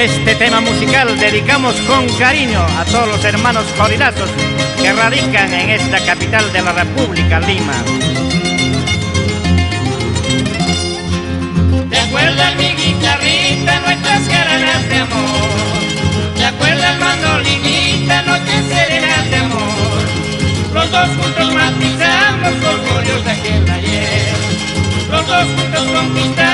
Este tema musical dedicamos con cariño a todos los hermanos floridazos que radican en esta capital de la República, Lima. ¿Te acuerdas, mi guitarrita, nuestras caranas de amor? ¿Te acuerdas, mandolinita, noches serenas de amor? Los dos juntos matizamos orgullos de aquel ayer. Los dos juntos conquistamos